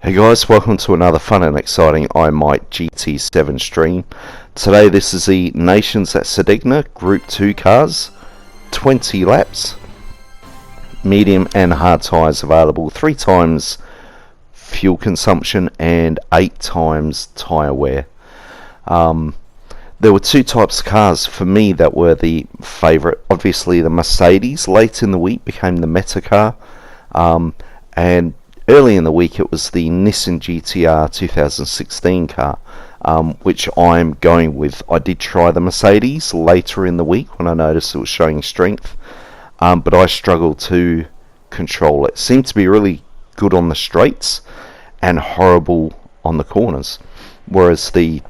Hey guys, welcome to another fun and exciting I Might GT7 stream. Today this is the Nations at Sardgna Group 2 cars, 20 laps, medium and hard tyres available, 3 times fuel consumption and 8 times tyre wear. There were 2 types of cars for me that were the favourite. Obviously the Mercedes late in the week became the meta car, and early in the week it was the Nissan GTR 2016 car, which I'm going with. I did try the Mercedes later in the week when I noticed it was showing strength, but I struggled to control it. It seemed to be really good on the straights and horrible on the corners, whereas the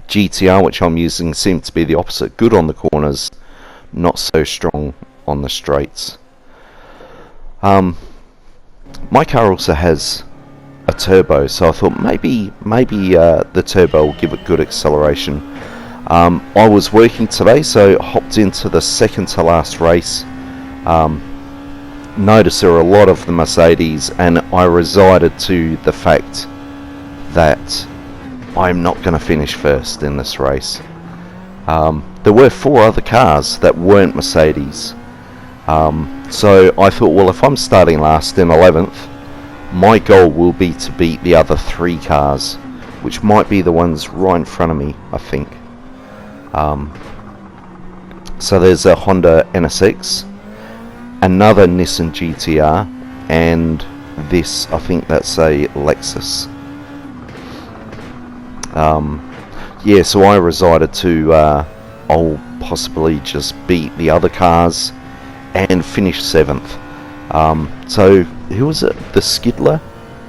GTR which I'm using seemed to be the opposite, good on the corners, not so strong on the straights. My car also has a turbo, so I thought maybe the turbo will give it good acceleration. I was working today, so hopped into the second to last race. Noticed there were a lot of the Mercedes, and I resided to the fact that I'm not going to finish first in this race. There were 4 other cars that weren't Mercedes. So I thought, well, if I'm starting last in 11th, my goal will be to beat the other 3 cars, which might be the ones right in front of me, I think. So there's a Honda NSX, another Nissan GTR, and this, I think that's a Lexus. Yeah, so I resided to I'll possibly just beat the other cars and finish 7th. So who was it? The Skidler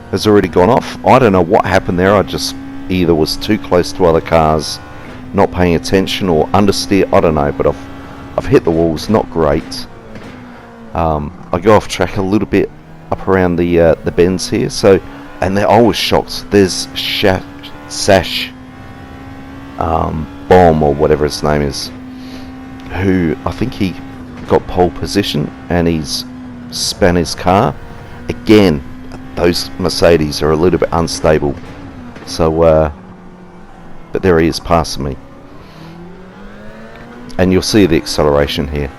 has already gone off. I don't know what happened there. I just either was too close to other cars, not paying attention, or understeer. I don't know, but I've hit the walls. Not great. I go off track a little bit up around the bends here. So, and I was shocked. There's Sash Bomb or whatever his name is, who I think he got pole position and he's spun his car. Again, those Mercedes are a little bit unstable, so but there he is passing me, and you'll see the acceleration here.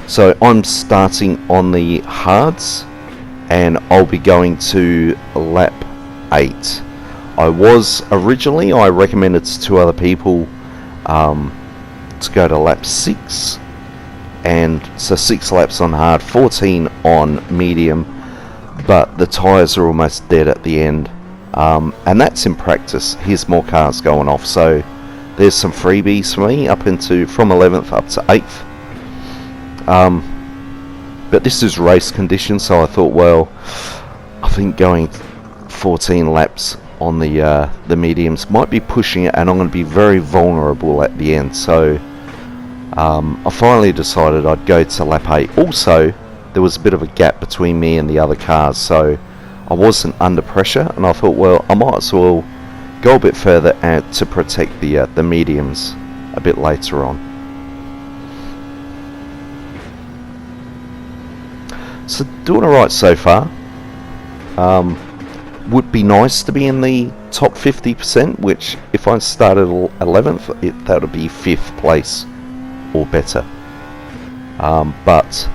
So I'm starting on the hards and I'll be going to lap 8. I recommended to 2 other people to go to lap 6, and so 6 laps on hard, 14 on medium, but the tyres are almost dead at the end, and that's in practice. Here's more cars going off, so there's some freebies for me from 11th up to 8th. But this is race conditions, so I thought, well, I think going 14 laps on the mediums might be pushing it, and I'm going to be very vulnerable at the end. So I finally decided I'd go to lap 8. Also, there was a bit of a gap between me and the other cars, so I wasn't under pressure, and I thought, well, I might as well go a bit further to protect the mediums a bit later on. So doing alright so far. Would be nice to be in the top 50%, which if I started 11th, that would be 5th place or better. But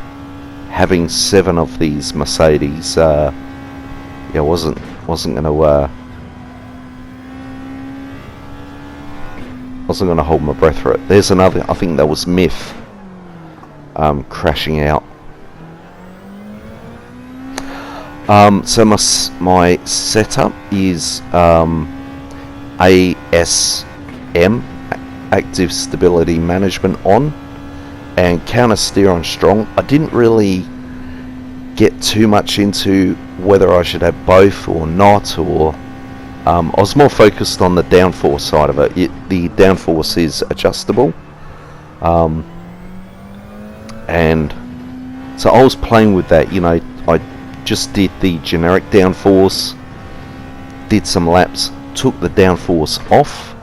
having 7 of these Mercedes, yeah, wasn't gonna hold my breath for it. There's another, I think that was Myth, crashing out. So my setup is ASM, Active Stability Management on, and Counter Steer on Strong. I didn't really get too much into whether I should have both or not, or I was more focused on the downforce side of it. The downforce is adjustable, and so I was playing with that. You know, I just did the generic downforce, did some laps, took the downforce off,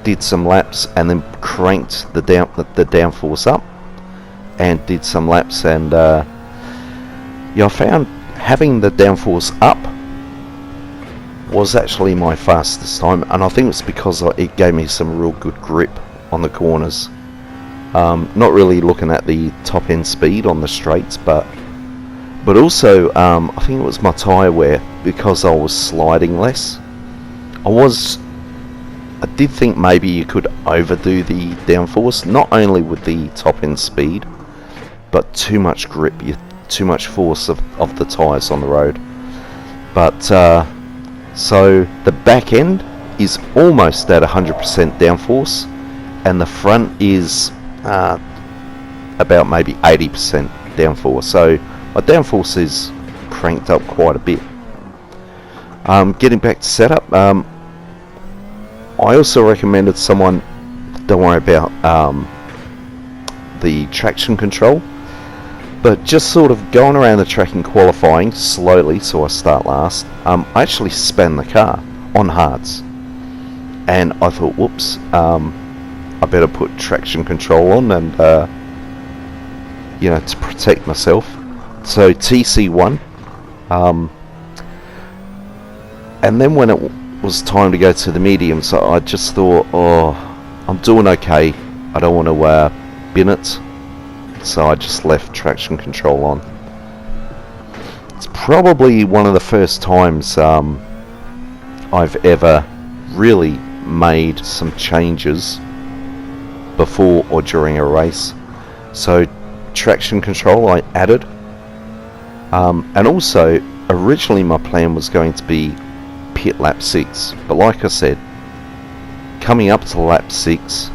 did some laps, and then cranked the downforce up, and did some laps, and yeah, I found having the downforce up was actually my fastest time, and I think it's because it gave me some real good grip on the corners. Not really looking at the top end speed on the straights, but also I think it was my tyre wear, because I was sliding less. I did think maybe you could overdo the downforce, not only with the top end speed, but too much grip, too much force of the tyres on the road. But so the back end is almost at 100% downforce, and the front is about maybe 80% downforce. So my downforce is cranked up quite a bit. Getting back to setup, I also recommended someone don't worry about the traction control, but just sort of going around the track and qualifying slowly, so I start last. I actually span the car on hards, and I thought, whoops, I better put traction control on, and to protect myself. So TC1, and then when it was time to go to the medium, so I just thought, I'm doing okay, I don't want to bin it, so I just left traction control on. It's probably one of the first times I've ever really made some changes before or during a race. So traction control I added, and also originally my plan was going to be pit lap 6, but like I said, coming up to lap 6,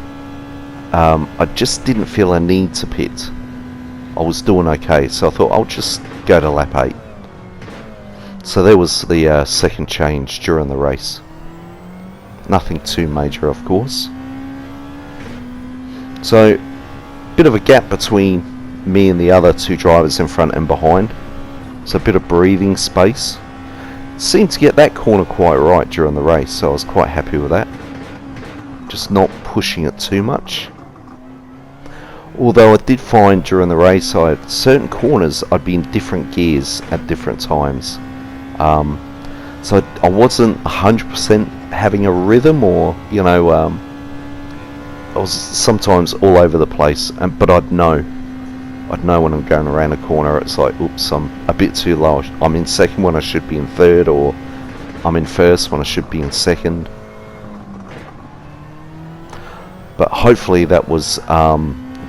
I just didn't feel a need to pit. I was doing okay, so I thought I'll just go to lap 8. So there was the second change during the race. Nothing too major, of course. So bit of a gap between me and the other two drivers in front and behind, so a bit of breathing space. Seemed to get that corner quite right during the race, so I was quite happy with that. Just not pushing it too much. Although I did find during the race, certain corners I'd be in different gears at different times. So I wasn't 100% having a rhythm, or I was sometimes all over the place. But I'd know when I'm going around a corner, it's like, oops, I'm a bit too low. I'm in second when I should be in third, or I'm in first when I should be in second. But hopefully that was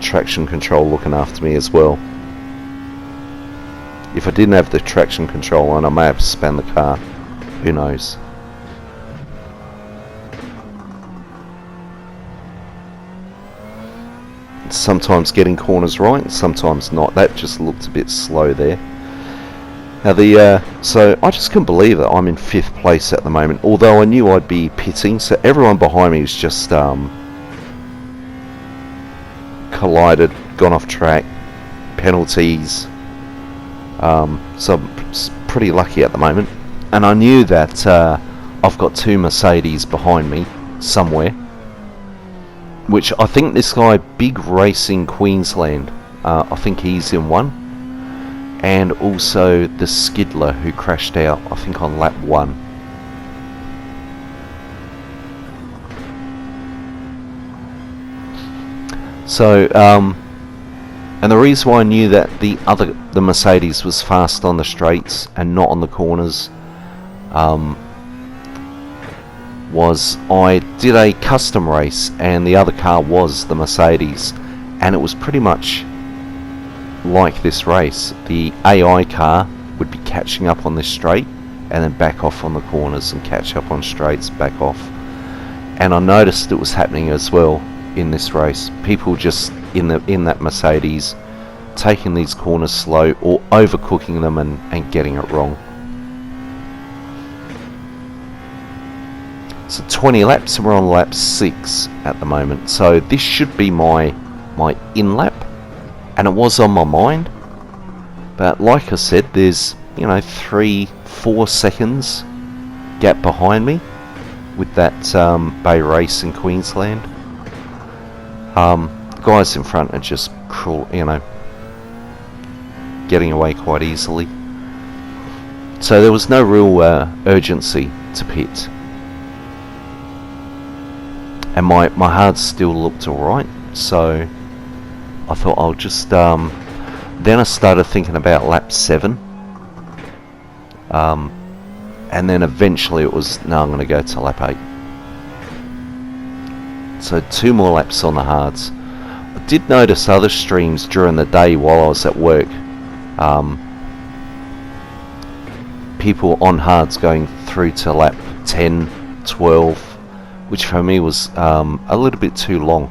traction control looking after me as well. If I didn't have the traction control on, I may have spun the car. Who knows? Sometimes getting corners right, sometimes not. That just looked a bit slow there. Now so I just couldn't believe that I'm in 5th place at the moment, although I knew I'd be pitting, so everyone behind me was just collided, gone off track, penalties. So I'm pretty lucky at the moment, and I knew that I've got 2 Mercedes behind me somewhere, which I think this guy Big Racing Queensland, I think he's in one, and also the Skidler who crashed out, I think on lap 1. So and the reason why I knew that the Mercedes was fast on the straights and not on the corners was I did a custom race, and the other car was the Mercedes, and it was pretty much like this race. The AI car would be catching up on this straight and then back off on the corners, and catch up on straights, back off. And I noticed it was happening as well in this race. People just in that Mercedes taking these corners slow, or overcooking them and getting it wrong. So 20 laps, and we're on lap 6 at the moment. So this should be my in lap, and it was on my mind. But like I said, there's 3-4 seconds gap behind me with that Bay race in Queensland. Guys in front are just cruel, getting away quite easily. So there was no real urgency to pit, and my hards still looked alright, so I thought I'll just then I started thinking about lap 7, and then eventually it was, no, I'm going to go to lap 8. So 2 more laps on the hards. I did notice other streams during the day while I was at work, people on hards going through to lap 10, 12, which for me was a little bit too long.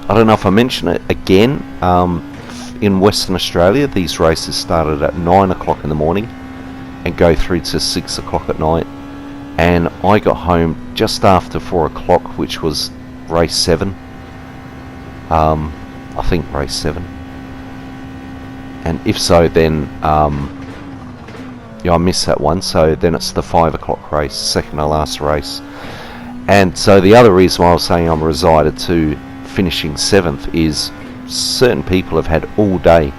I don't know if I mention it again, in Western Australia these races started at 9 o'clock in the morning and go through to 6 o'clock at night, and I got home just after 4 o'clock, which was race 7, I think race 7, and if so then yeah, I missed that one, so then it's the 5 o'clock race, second to last race. And so the other reason why I was saying I'm resigned to finishing 7th is certain people have had all day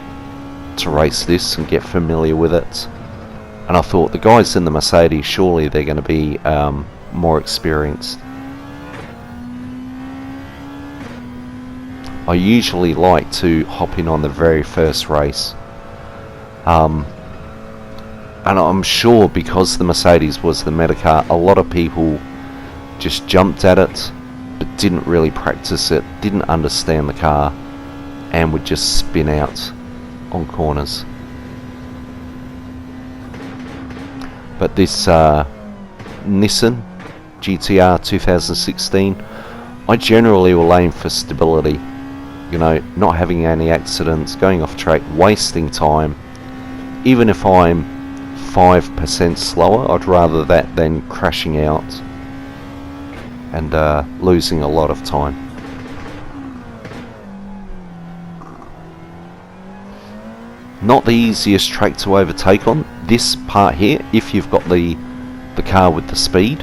to race this and get familiar with it, and I thought the guys in the Mercedes, surely they're going to be more experienced. I usually like to hop in on the very first race, and I'm sure because the Mercedes was the metacar, a lot of people just jumped at it but didn't really practice it, didn't understand the car, and would just spin out on corners. But this Nissan GTR 2016, I generally will aim for stability, you know, not having any accidents, going off track, wasting time. Even if I'm 5% slower, I'd rather that than crashing out and losing a lot of time. Not the easiest track to overtake on, this part here. If you've got the car with the speed,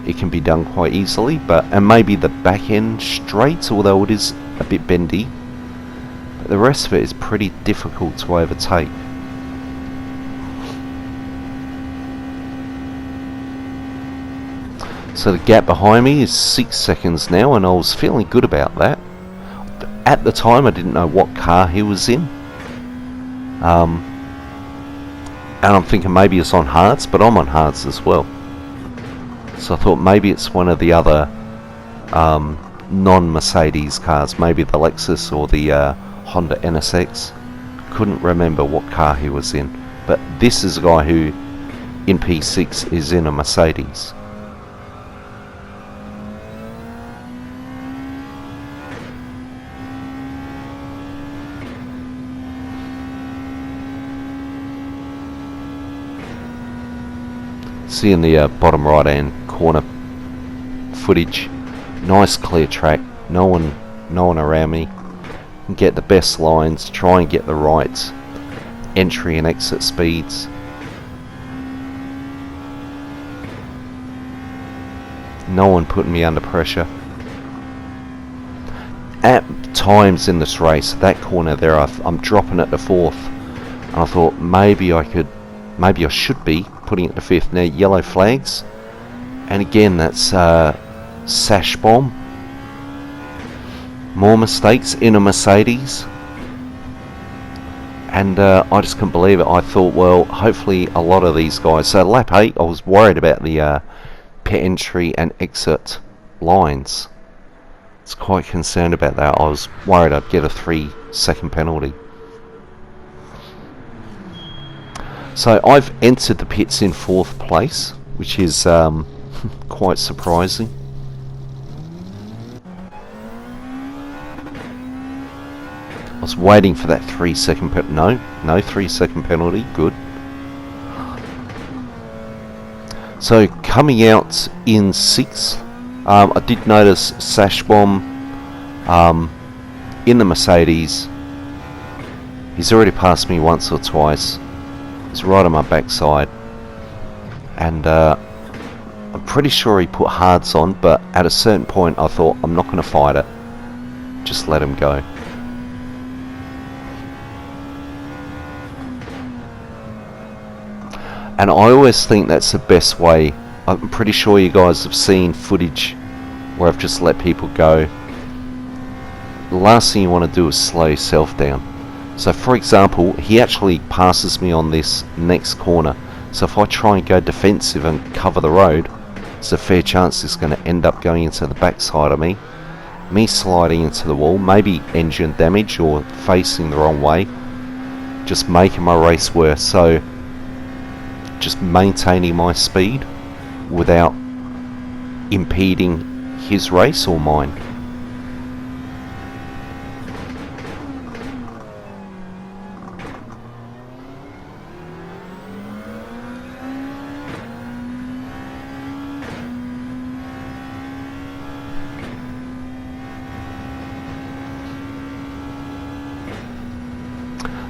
it can be done quite easily, and maybe the back end straight, although it is a bit bendy, but the rest of it is pretty difficult to overtake. So the gap behind me is 6 seconds now, and I was feeling good about that. At the time I didn't know what car he was in, and I'm thinking maybe it's on hards, but I'm on hards as well. So I thought maybe it's one of the other non-Mercedes cars, maybe the Lexus or the Honda NSX. Couldn't remember what car he was in, but this is a guy who in P6 is in a Mercedes. See in the bottom right hand corner footage, nice clear track, no one around me, get the best lines, try and get the right entry and exit speeds. No one putting me under pressure. At times in this race, that corner there, I'm dropping at the 4th, and I thought maybe I should be putting it to 5th. Now yellow flags, and again that's sash bomb. More mistakes in a Mercedes, and I just couldn't believe it. I thought, well, hopefully a lot of these guys, so lap 8 I was worried about the pit entry and exit lines. I was quite concerned about that. I was worried I'd get a 3-second penalty. So I've entered the pits in 4th place, which is quite surprising. I was waiting for that 3-second penalty. No 3-second penalty. Good. So coming out in 6th, I did notice Sash Bomb in the Mercedes. He's already passed me once or twice. He's right on my backside, and I'm pretty sure he put hards on, but at a certain point I thought, I'm not going to fight it, just let him go. And I always think that's the best way. I'm pretty sure you guys have seen footage where I've just let people go. The last thing you want to do is slow yourself down. So for example, he actually passes me on this next corner. So if I try and go defensive and cover the road, there's a fair chance it's going to end up going into the backside of me. Me sliding into the wall, maybe engine damage or facing the wrong way. Just making my race worse. So just maintaining my speed without impeding his race or mine.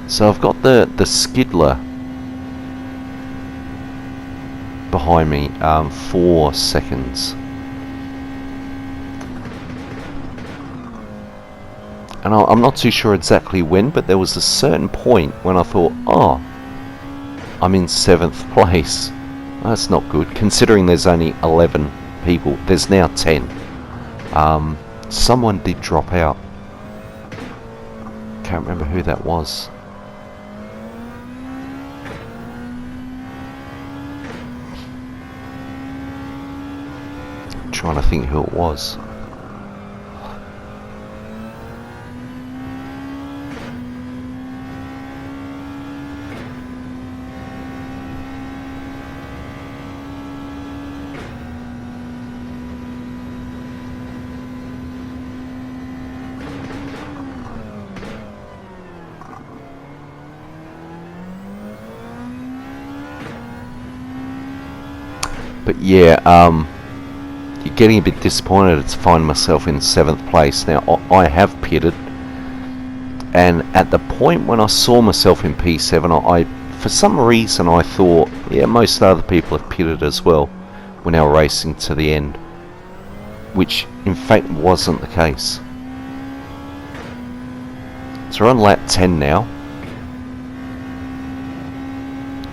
So I've got the Skidler behind me, 4 seconds. And I'm not too sure exactly when, but there was a certain point when I thought, oh, I'm in 7th place. That's not good, considering there's only 11 people. There's now 10. Someone did drop out. Can't remember who that was. Trying to think who it was. But yeah, you're getting a bit disappointed to find myself in 7th place. Now, I have pitted, and at the point when I saw myself in P7, for some reason I thought, yeah, most other people have pitted as well when they were racing to the end, which in fact wasn't the case. So we're on lap 10 now,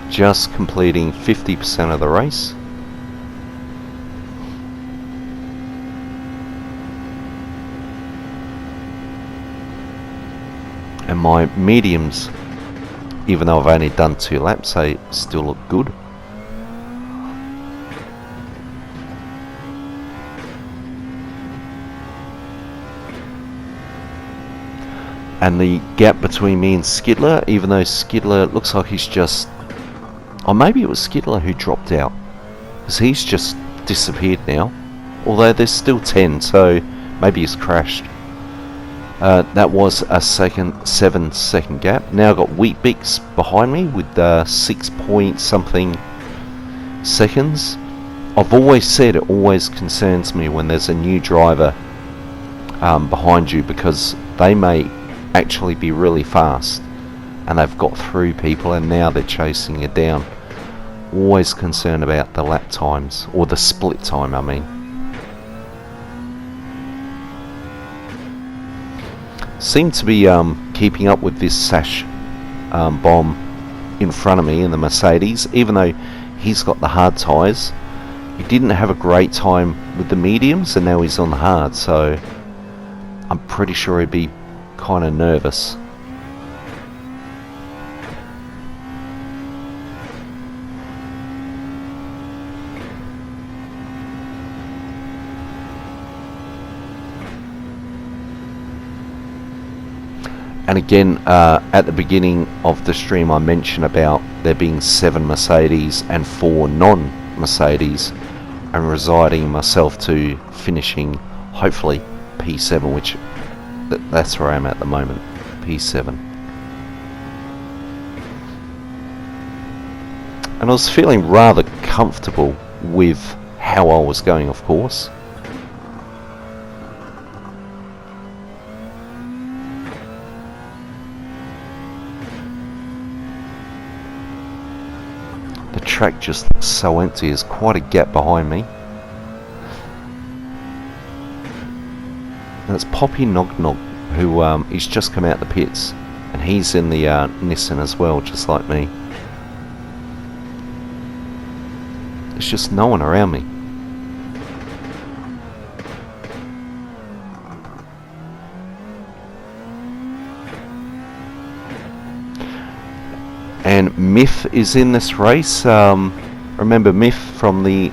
just completing 50% of the race. And my mediums, even though I've only done 2 laps, they still look good. And the gap between me and Skidler, even though Skidler looks like he's just... Or maybe it was Skidler who dropped out, because he's just disappeared now. Although there's still 10, so maybe he's crashed. That was a 7-second gap. Now I've got Wheatbix behind me with 6 point something seconds. I've always said it always concerns me when there's a new driver behind you, because they may actually be really fast and they've got through people and now they're chasing you down. Always concerned about the lap times, or the split time I mean. Seem to be keeping up with this Sash bomb in front of me in the Mercedes, even though he's got the hard tyres. He didn't have a great time with the mediums and now he's on the hard, so I'm pretty sure he'd be kind of nervous. And again, at the beginning of the stream I mentioned about there being 7 Mercedes and 4 non-Mercedes, and residing myself to finishing hopefully P7, which that's where I am at the moment, P7. And I was feeling rather comfortable with how I was going, of course. The track just looks so empty. There's quite a gap behind me. And it's Poppy Nog Nog, who he's just come out the pits, and he's in the Nissan as well, just like me. There's just no one around me. And Myth is in this race. Remember Myth from the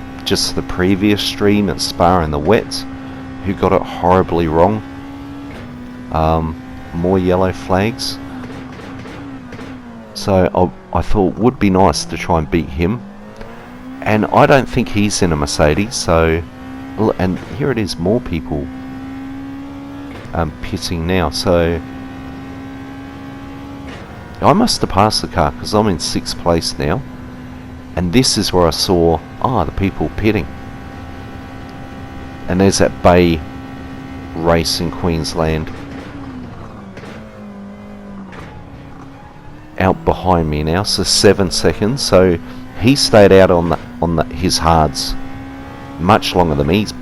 previous stream at Spa in the wet, who got it horribly wrong. More yellow flags. So I thought it would be nice to try and beat him. And I don't think he's in a Mercedes, so... And here it is, more people pitting now, so... I must have passed the car, because I'm in 6th place now. And this is where I saw, the people pitting. And there's that Bay race in Queensland. Out behind me now, so 7 seconds. So he stayed out on his hards much longer than me. He's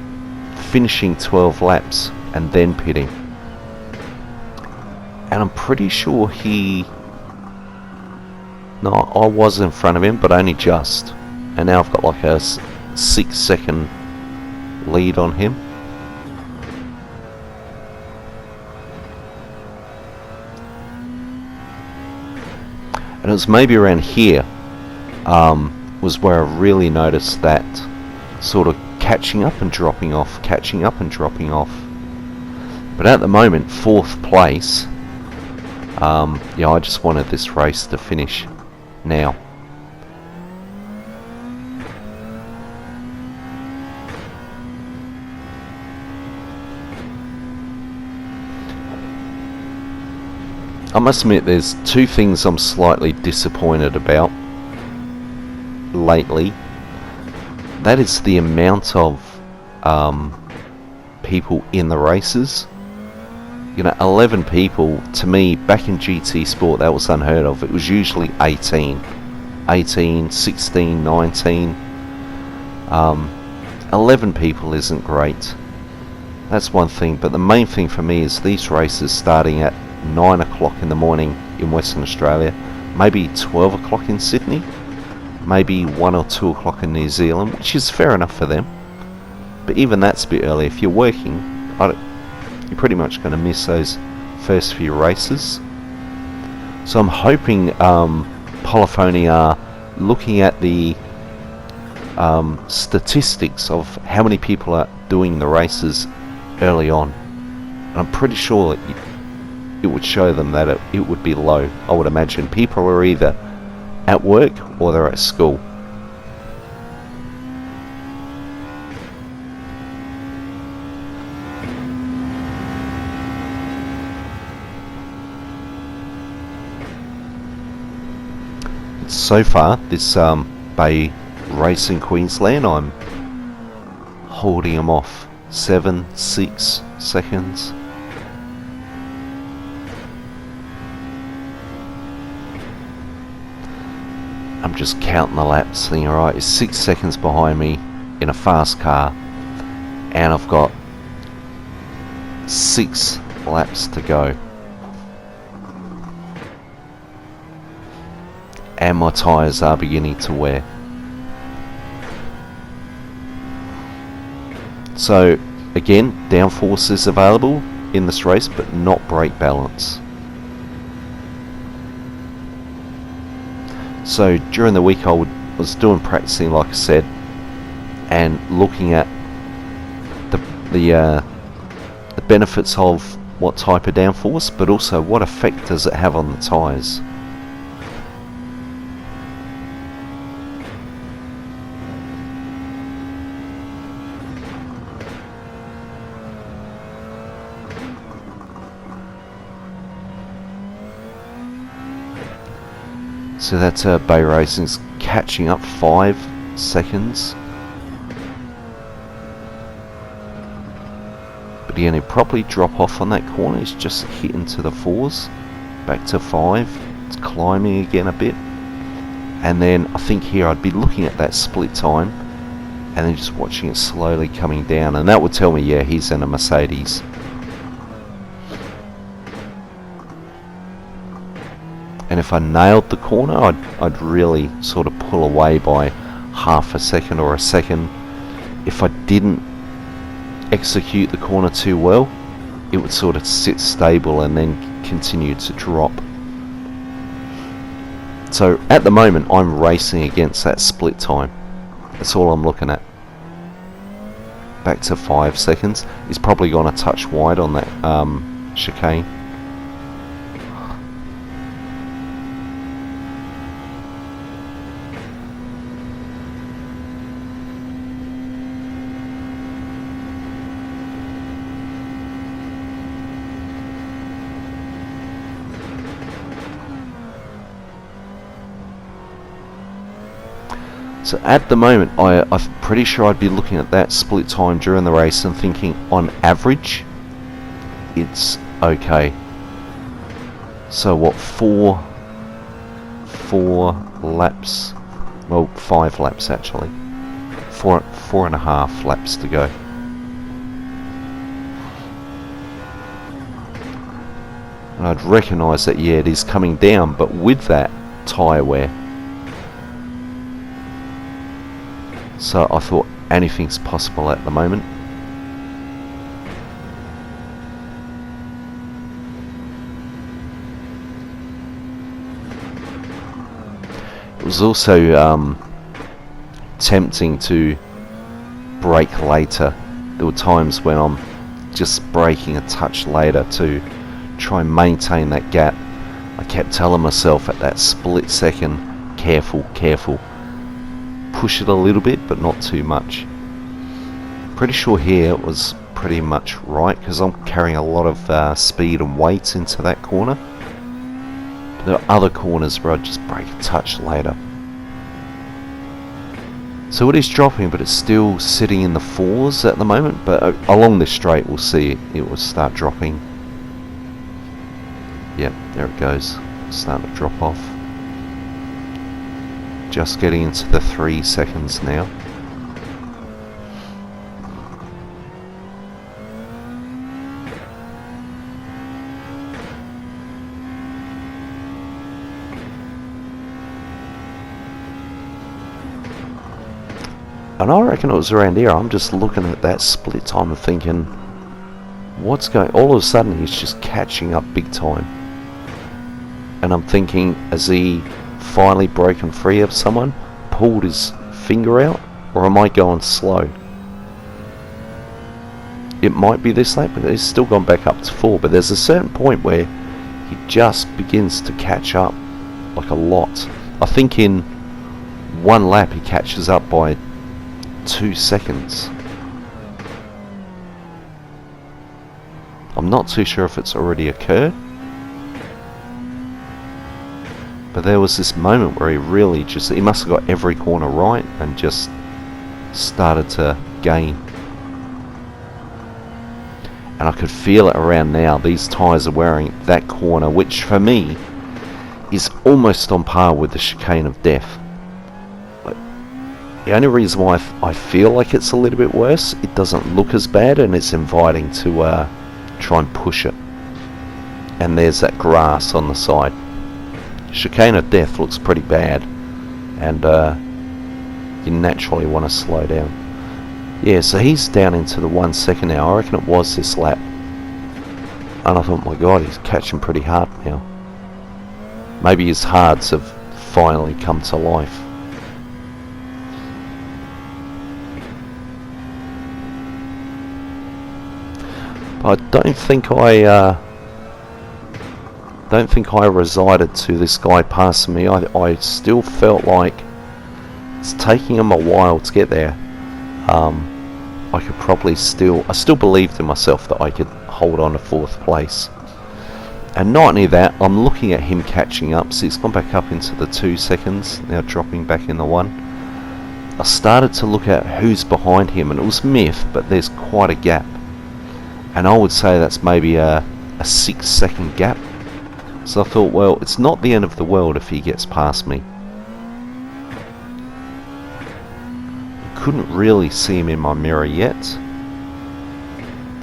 finishing 12 laps and then pitting. And I'm pretty sure no, I was in front of him, but only just. And now I've got like a 6-second lead on him. And it was maybe around here was where I really noticed that sort of catching up and dropping off, catching up and dropping off. But at the moment, 4th place. Yeah, I just wanted this race to finish now. I must admit there's 2 things I'm slightly disappointed about lately. That is the amount of people in the races. You know, 11 people, to me, back in GT Sport, that was unheard of. It was usually 18, 16, 19. 11 people isn't great. That's one thing, but the main thing for me is these races starting at 9 o'clock in the morning in Western Australia, maybe 12 o'clock in Sydney, maybe 1 or 2 o'clock in New Zealand, which is fair enough for them. But even that's a bit early. If you're working, you're pretty much going to miss those first few races. So I'm hoping Polyphony are looking at the statistics of how many people are doing the races early on. And I'm pretty sure that it would show them that it would be low. I would imagine people are either at work or they're at school. So far, this Bay race in Queensland, I'm holding them off 7-6 seconds. I'm just counting the laps, thinking, alright, it's 6 seconds behind me in a fast car, and I've got 6 laps to go. And my tyres are beginning to wear. So again, downforce is available in this race, but not brake balance. So during the week I was doing practicing, like I said, and looking at the benefits of what type of downforce, but also what effect does it have on the tyres. So that's Bay Racing's catching up 5 seconds. But again, he'll probably drop off on that corner. He's just hitting to the 4s. Back to 5. It's climbing again a bit. And then I think here I'd be looking at that split time and then just watching it slowly coming down. And that would tell me, yeah, he's in a Mercedes. And if I nailed the corner, I'd really sort of pull away by half a second or a second, if I didn't execute the corner too well, it would sort of sit stable and then continue to drop. So at the moment I'm racing against that split time. That's all I'm looking at. Back to 5 seconds. He's probably gone a touch wide on that chicane. So at the moment, I'm pretty sure I'd be looking at that split time during the race and thinking, on average, it's okay. So what, four laps? Well, 5 laps actually. Four and a half laps to go. And I'd recognise that, yeah, it is coming down, but with that tyre wear. So I thought anything's possible at the moment. It was also tempting to brake later. There were times when I'm just braking a touch later to try and maintain that gap. I kept telling myself at that split second, careful, careful. Push it a little bit, but not too much. Pretty sure here it was pretty much right, because I'm carrying a lot of speed and weight into that corner. But there are other corners where I just brake a touch later. So it is dropping, but it's still sitting in the 4s at the moment. But along this straight, we'll see it will start dropping. Yep, there it goes. It's starting to drop off. Just getting into the 3 seconds now. And I reckon it was around here. I'm just looking at that split time and thinking, what's going? All of a sudden he's just catching up big time. And I'm thinking, has he finally broken free of someone, pulled his finger out, or am I going slow? It might be this lap, but he's still gone back up to 4, but there's a certain point where he just begins to catch up like a lot. I think in 1 lap he catches up by 2 seconds. I'm not too sure if it's already occurred. But there was this moment where he really just, he must have got every corner right and just started to gain. And I could feel it around now. These tyres are wearing that corner, which for me is almost on par with the chicane of death. But the only reason why I feel like it's a little bit worse, it doesn't look as bad and it's inviting to try and push it. And there's that grass on the side. Chicane of death looks pretty bad, and you naturally want to slow down. Yeah, so he's down into the 1 second now. I reckon it was this lap. And I thought, my God, he's catching pretty hard now. Maybe his hards have finally come to life. But I don't think I resided to this guy passing me. I still felt like it's taking him a while to get there. I could probably I still believed in myself that I could hold on to 4th place. And not only that, I'm looking at him catching up, so he's gone back up into the 2 seconds, now dropping back in the 1. I started to look at who's behind him, and it was Myth, but there's quite a gap. And I would say that's maybe a 6 second gap. So I thought, well, it's not the end of the world if he gets past me. Couldn't really see him in my mirror yet.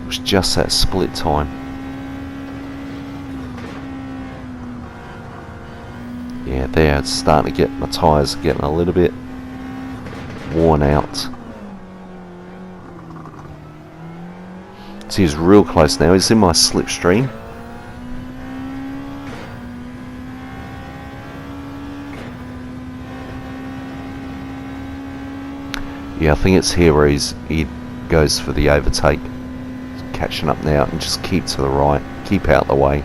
It was just that split time. Yeah, there, it's starting to get, my tyres getting a little bit worn out. So he's real close now. He's in my slipstream. Yeah, I think it's here where he goes for the overtake. He's catching up now, and just keep to the right, keep out the way.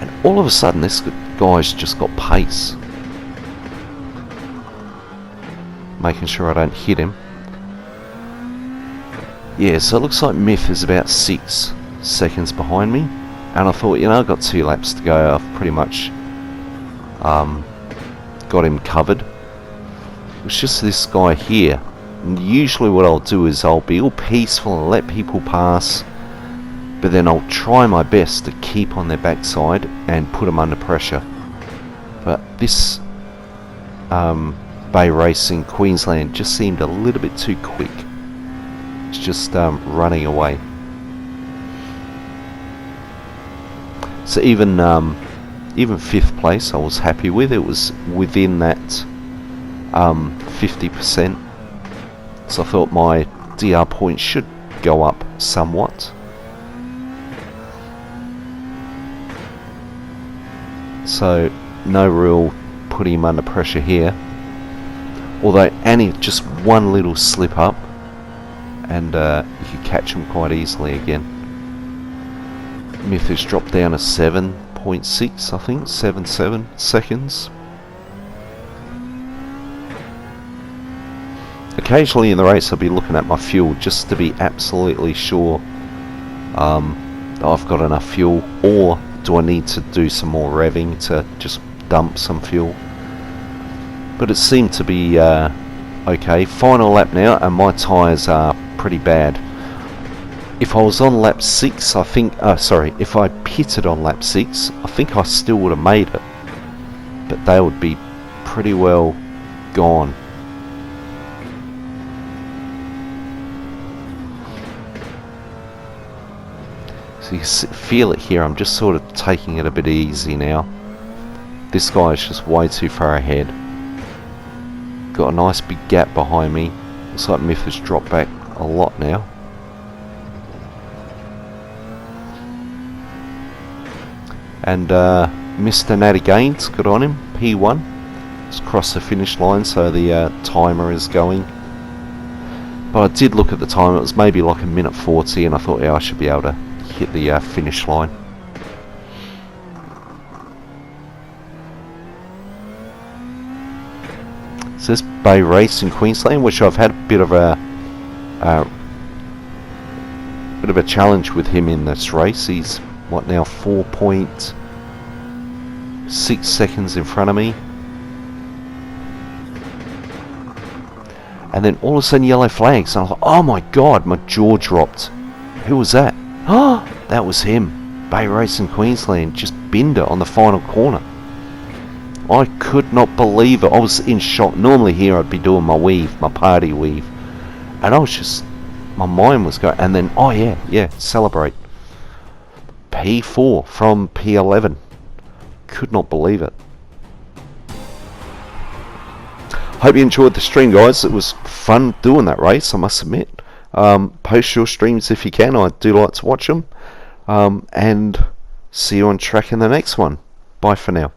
And all of a sudden this guy's just got pace. Making sure I don't hit him. Yeah, so it looks like Myth is about 6 seconds behind me. And I thought, you know, I've got 2 laps to go. I've pretty much got him covered. It's just this guy here. And usually what I'll do is I'll be all peaceful and let people pass. But then I'll try my best to keep on their backside and put them under pressure. But this Bay Racing Queensland just seemed a little bit too quick. It's just running away. So even 5th place I was happy with. It was within that 50%. So I thought my DR points should go up somewhat. So no real putting him under pressure here. Although Annie just one little slip up and you could catch him quite easily again. Myth has dropped down to 7.6, I think, 7 seconds. Occasionally in the race I'll be looking at my fuel just to be absolutely sure that I've got enough fuel, or do I need to do some more revving to just dump some fuel. But it seemed to be okay. Final lap now, and my tyres are pretty bad. If I was on lap 6, I think, if I pitted on lap 6, I think I still would have made it. But they would be pretty well gone. So you feel it here, I'm just sort of taking it a bit easy now. This guy is just way too far ahead. Got a nice big gap behind me. Looks like Myth has dropped back a lot now. And Mr. Natty Gaines, good on him, P1. Just crossed the finish line, so the timer is going. But I did look at the time, it was maybe like 1:40, and I thought, yeah, I should be able to hit the finish line. So this Bay Race in Queensland, which I've had a bit of a challenge with him in this race. He's what now, 4.6 seconds in front of me. And then all of a sudden yellow flags, and I thought, oh my god, my jaw dropped. Who was that? Oh, that was him. Bay Race in Queensland just binned it on the final corner. I could not believe it. I was in shock. Normally here I'd be doing my weave, my party weave. And I was just, my mind was going, and then, oh yeah, celebrate. P4 from P11. Could not believe it. Hope you enjoyed the stream, guys. It was fun doing that race, I must admit. Post your streams if you can. I do like to watch them. And see you on track in the next one. Bye for now.